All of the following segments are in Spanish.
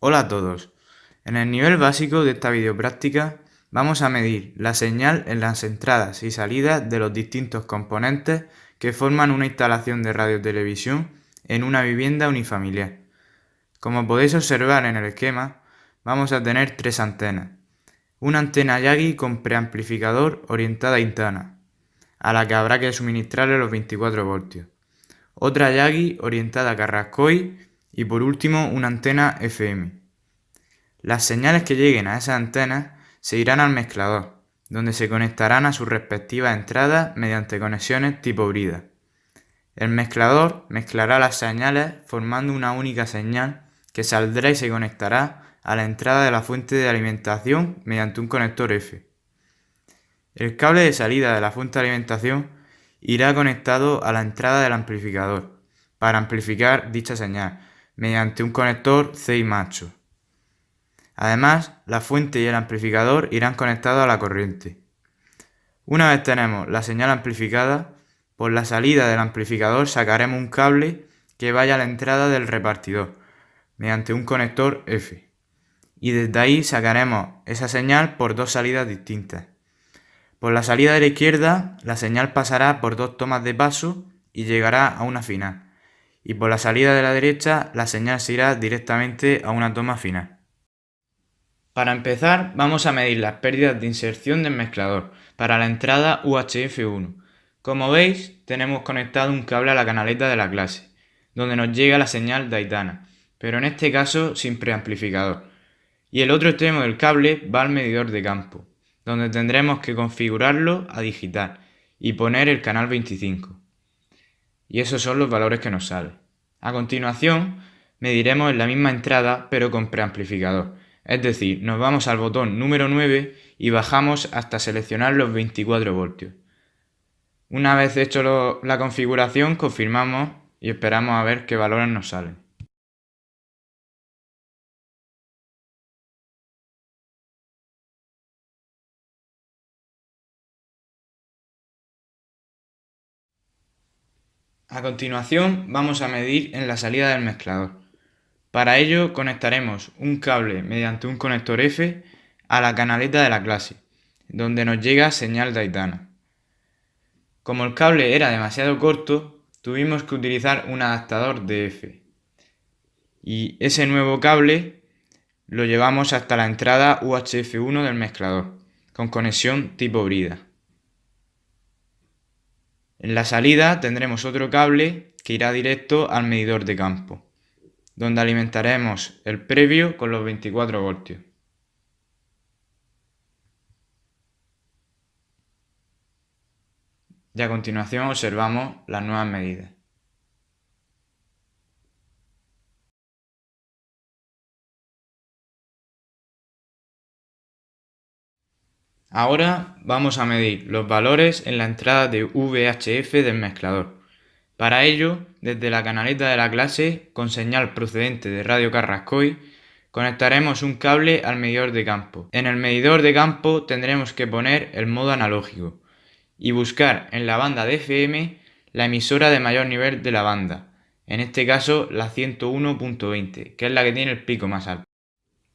Hola a todos. En el nivel básico de esta videopráctica vamos a medir la señal en las entradas y salidas de los distintos componentes que forman una instalación de radiotelevisión en una vivienda unifamiliar. Como podéis observar en el esquema, vamos a tener tres antenas. Una antena Yagi con preamplificador orientada a Intana, a la que habrá que suministrarle los 24 voltios. Otra Yagi orientada a Carrascoy y por último una antena FM. Las señales que lleguen a esas antenas se irán al mezclador, donde se conectarán a sus respectivas entradas mediante conexiones tipo brida. El mezclador mezclará las señales formando una única señal que saldrá y se conectará a la entrada de la fuente de alimentación mediante un conector F. El cable de salida de la fuente de alimentación irá conectado a la entrada del amplificador para amplificar dicha señal mediante un conector CI macho. Además, la fuente y el amplificador irán conectados a la corriente. Una vez tenemos la señal amplificada, por la salida del amplificador sacaremos un cable que vaya a la entrada del repartidor, mediante un conector F. Y desde ahí sacaremos esa señal por dos salidas distintas. Por la salida de la izquierda, la señal pasará por dos tomas de paso y llegará a una final. Y por la salida de la derecha, la señal se irá directamente a una toma final. Para empezar, vamos a medir las pérdidas de inserción del mezclador para la entrada UHF1. Como veis, tenemos conectado un cable a la canaleta de la clase, donde nos llega la señal de Aitana, pero en este caso sin preamplificador. Y el otro extremo del cable va al medidor de campo, donde tendremos que configurarlo a digital y poner el canal 25. Y esos son los valores que nos salen. A continuación, mediremos en la misma entrada pero con preamplificador. Es decir, nos vamos al botón número 9 y bajamos hasta seleccionar los 24 voltios. Una vez hecho la configuración, confirmamos y esperamos a ver qué valores nos salen. A continuación, vamos a medir en la salida del mezclador. Para ello, conectaremos un cable mediante un conector F a la canaleta de la clase, donde nos llega señal de Aitana. Como el cable era demasiado corto, tuvimos que utilizar un adaptador de F. Y ese nuevo cable lo llevamos hasta la entrada UHF1 del mezclador, con conexión tipo brida. En la salida tendremos otro cable que irá directo al medidor de campo, donde alimentaremos el previo con los 24 voltios. Y a continuación observamos las nuevas medidas. Ahora vamos a medir los valores en la entrada de VHF del mezclador. Para ello, desde la canaleta de la clase, con señal procedente de Radio Carrascoy, conectaremos un cable al medidor de campo. En el medidor de campo tendremos que poner el modo analógico y buscar en la banda de FM la emisora de mayor nivel de la banda, en este caso la 101.20, que es la que tiene el pico más alto.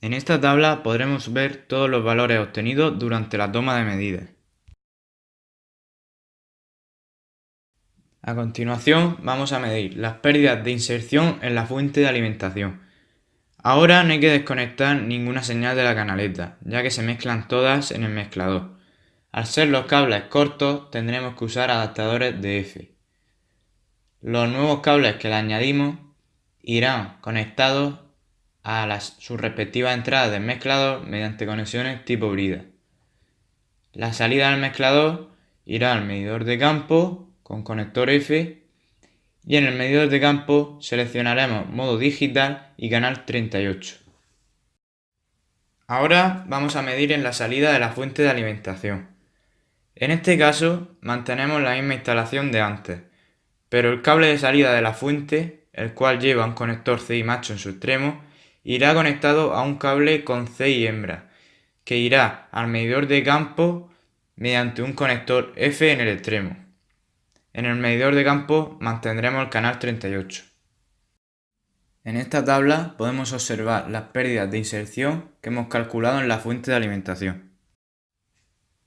En esta tabla podremos ver todos los valores obtenidos durante la toma de medidas. A continuación vamos a medir las pérdidas de inserción en la fuente de alimentación. Ahora no hay que desconectar ninguna señal de la canaleta, ya que se mezclan todas en el mezclador. Al ser los cables cortos tendremos que usar adaptadores de F. Los nuevos cables que le añadimos irán conectados a sus respectivas entradas del mezclador mediante conexiones tipo brida. La salida del mezclador irá al medidor de campo con conector F y en el medidor de campo seleccionaremos modo digital y canal 38. Ahora vamos a medir en la salida de la fuente de alimentación. En este caso mantenemos la misma instalación de antes, pero el cable de salida de la fuente, el cual lleva un conector CI macho en su extremo, irá conectado a un cable con CI hembra, que irá al medidor de campo mediante un conector F en el extremo. En el medidor de campo mantendremos el canal 38. En esta tabla podemos observar las pérdidas de inserción que hemos calculado en la fuente de alimentación.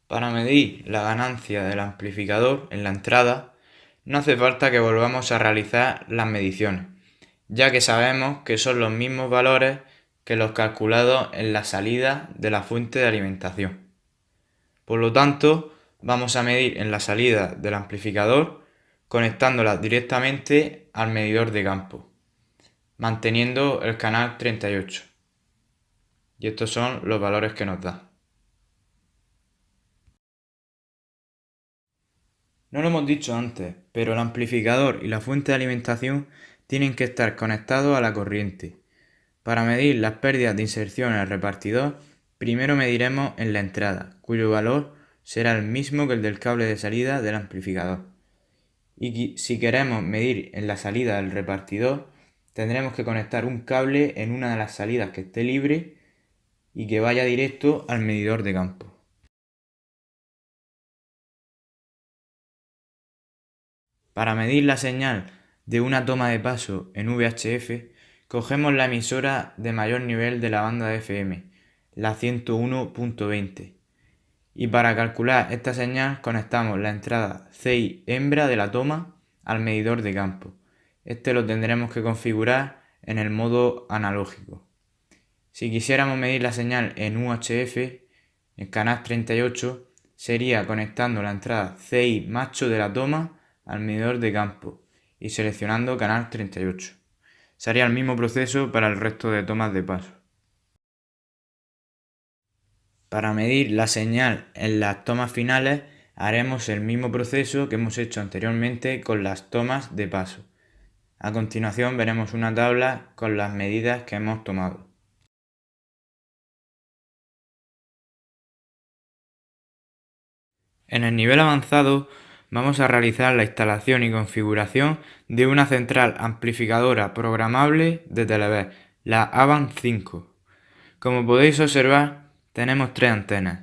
Para medir la ganancia del amplificador en la entrada, no hace falta que volvamos a realizar las mediciones, ya que sabemos que son los mismos valores que los calculados en la salida de la fuente de alimentación. Por lo tanto, vamos a medir en la salida del amplificador conectándola directamente al medidor de campo, manteniendo el canal 38. Y estos son los valores que nos da. No lo hemos dicho antes, pero el amplificador y la fuente de alimentación tienen que estar conectados a la corriente. Para medir las pérdidas de inserción en el repartidor, primero mediremos en la entrada, cuyo valor será el mismo que el del cable de salida del amplificador. Y si queremos medir en la salida del repartidor, tendremos que conectar un cable en una de las salidas que esté libre y que vaya directo al medidor de campo. Para medir la señal de una toma de paso en VHF, cogemos la emisora de mayor nivel de la banda de FM, la 101.20. Y para calcular esta señal conectamos la entrada CI hembra de la toma al medidor de campo. Este lo tendremos que configurar en el modo analógico. Si quisiéramos medir la señal en UHF, el canal 38, sería conectando la entrada CI macho de la toma al medidor de campo y seleccionando canal 38. Se haría el mismo proceso para el resto de tomas de paso. Para medir la señal en las tomas finales haremos el mismo proceso que hemos hecho anteriormente con las tomas de paso. A continuación veremos una tabla con las medidas que hemos tomado. En el nivel avanzado vamos a realizar la instalación y configuración de una central amplificadora programable de Telever, la Avant 5. Como podéis observar, tenemos tres antenas,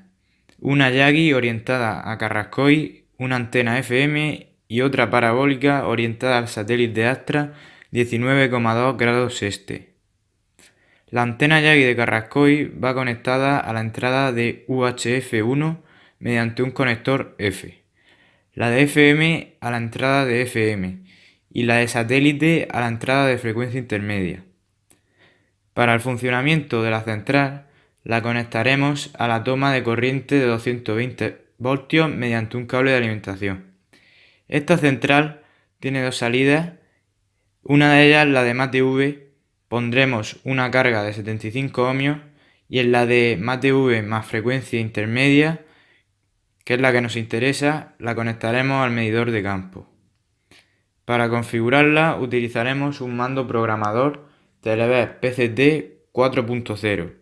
una Yagi orientada a Carrascoy, una antena FM y otra parabólica orientada al satélite Astra 19,2 grados este. La antena Yagi de Carrascoy va conectada a la entrada de UHF1 mediante un conector F, la de FM a la entrada de FM y la de satélite a la entrada de frecuencia intermedia. Para el funcionamiento de la central, la conectaremos a la toma de corriente de 220 voltios mediante un cable de alimentación. Esta central tiene dos salidas, una de ellas, la de MATV, pondremos una carga de 75 ohmios y en la de MATV más frecuencia intermedia, que es la que nos interesa, la conectaremos al medidor de campo. Para configurarla utilizaremos un mando programador Telever PCT 4.0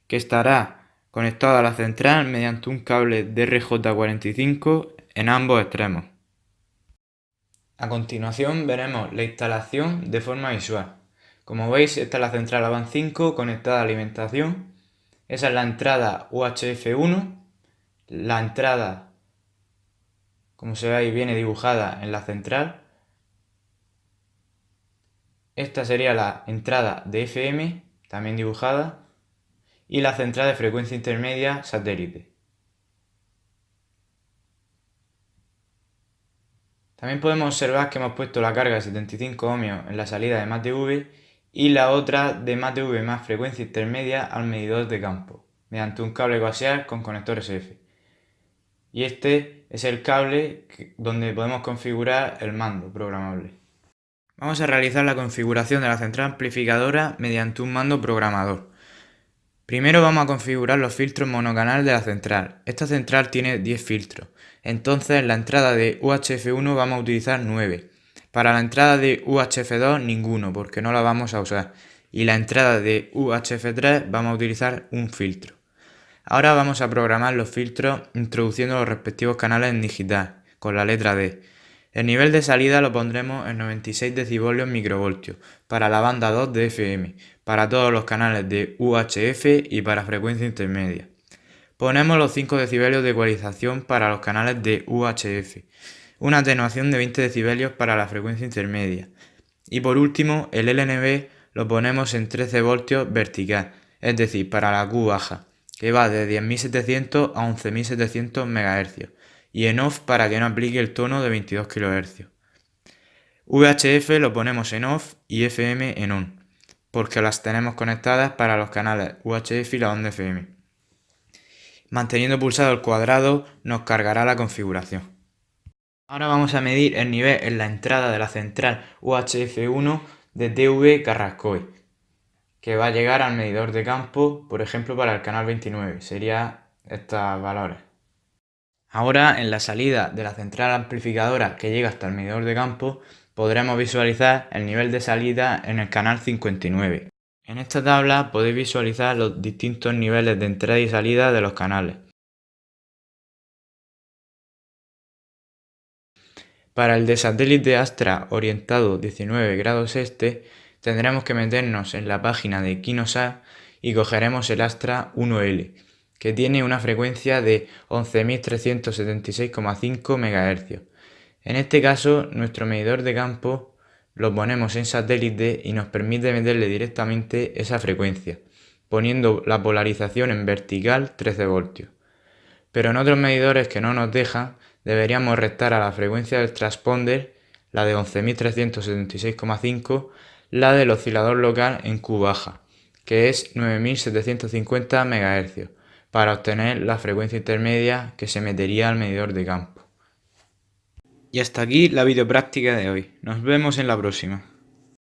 que estará conectado a la central mediante un cable DRJ45 en ambos extremos. A continuación veremos la instalación de forma visual. Como veis, esta es la central Avant 5 conectada a alimentación. Esa es la entrada UHF1. La entrada, como se ve ahí, viene dibujada en la central. Esta sería la entrada de FM, también dibujada. Y la central de frecuencia intermedia satélite. También podemos observar que hemos puesto la carga de 75 ohmios en la salida de MATV y la otra de MATV más frecuencia intermedia al medidor de campo, mediante un cable coaxial con conector SF. Y este es el cable donde podemos configurar el mando programable. Vamos a realizar la configuración de la central amplificadora mediante un mando programador. Primero vamos a configurar los filtros monocanal de la central. Esta central tiene 10 filtros, entonces en la entrada de UHF1 vamos a utilizar 9. Para la entrada de UHF2 ninguno, porque no la vamos a usar. Y la entrada de UHF3 vamos a utilizar un filtro. Ahora vamos a programar los filtros introduciendo los respectivos canales en digital, con la letra D. El nivel de salida lo pondremos en 96 decibelios microvoltios para la banda 2 de FM, para todos los canales de UHF y para frecuencia intermedia. Ponemos los 5 decibelios de ecualización para los canales de UHF, una atenuación de 20 decibelios para la frecuencia intermedia. Y por último, el LNB lo ponemos en 13 voltios vertical, es decir, para la Q baja, que va de 10.700 a 11.700 MHz, y en off para que no aplique el tono de 22 kHz. VHF lo ponemos en off y FM en on, porque las tenemos conectadas para los canales UHF y la onda FM. Manteniendo pulsado el cuadrado nos cargará la configuración. Ahora vamos a medir el nivel en la entrada de la central UHF1 de TV Carrascoy, que va a llegar al medidor de campo, por ejemplo para el canal 29, sería estos valores. Ahora en la salida de la central amplificadora que llega hasta el medidor de campo podremos visualizar el nivel de salida en el canal 59. En esta tabla podéis visualizar los distintos niveles de entrada y salida de los canales. Para el de satélite Astra orientado 19 grados este, tendremos que meternos en la página de KinoSat y cogeremos el Astra 1L, que tiene una frecuencia de 11.376,5 MHz. En este caso, nuestro medidor de campo lo ponemos en satélite y nos permite meterle directamente esa frecuencia, poniendo la polarización en vertical 13 voltios. Pero en otros medidores que no nos dejan, deberíamos restar a la frecuencia del transponder, la de 11.376,5, la del oscilador local en Q baja, que es 9.750 MHz, para obtener la frecuencia intermedia que se metería al medidor de campo. Y hasta aquí la videopráctica de hoy. Nos vemos en la próxima.